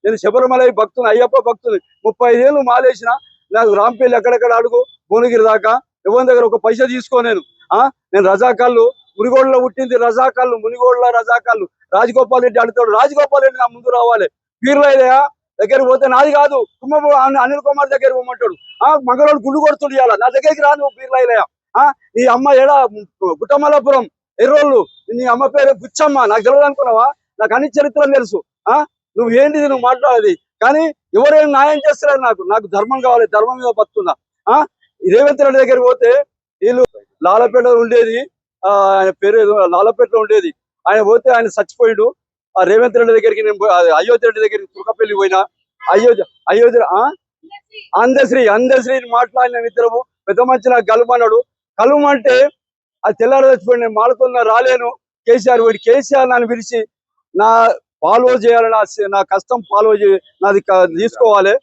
నేను శబరిమల భక్తుని, అయ్యప్ప భక్తుని. 35 ఏళ్ళు మాలేసిన. నాకు రాంపల్లి ఎక్కడెక్కడ అడుగు, భువనగిరి దాకా ఎవరి దగ్గర ఒక పైసా తీసుకో. నేను రజాకాళ్ళు, మునిగోడులో పుట్టింది రజాకాళ్ళు, మునిగోడులో రజాకాళ్ళు. రాజగోపాల్ రెడ్డి అడుగుతాడు, రాజగోపాల్ రెడ్డి నా ముందు రావాలి. పీర్లయ్యా దగ్గరికి పోతే నాది కాదు, అనిల్ కుమార్ దగ్గర పోమంటాడు. మంగళవాడు గుళ్ళు కొడుతుడు ఇవాళ, నా దగ్గరికి రా నువ్వు పీర్లయ్యా. నీ అమ్మ ఏడా గుట్టమల్లాపురం ఎర్రోళ్ళు, నీ అమ్మ పేరు బుచ్చమ్మ, నాకు తెలియదు అనుకున్నావా? నాకు అన్ని చరిత్రలు తెలుసు. నువ్వు ఏంటిది నువ్వు మాట్లాడేది? కానీ ఎవరేం న్యాయం చేస్తారు? నాకు ధర్మం కావాలి, ధర్మం మీద బతుకున్నా. రేవంత్ రెడ్డి దగ్గరికి పోతే వీళ్ళు లాలపేట ఉండేది, ఆయన పేరు లాలపేటలో ఉండేది. ఆయన పోతే ఆయన చచ్చిపోయాడు. రేవంత్ రెడ్డి దగ్గరికి నేను అయోధ్య రెడ్డి దగ్గరికి తుర్కపల్లి పోయినా. అయోధ్య అందశ్రీ మాట్లాడిన ఇద్దరము. పెద్ద మంచి నాకు కలుమన్నాడు. కలుమంటే అది తెల్లారి చచ్చిపోయి నేను మాలతో రాలేను. కేసీఆర్ నన్ను పిలిచి నా ఫాలో చేయాలి, నా కష్టం ఫాలో నాది తీసుకోవాలి.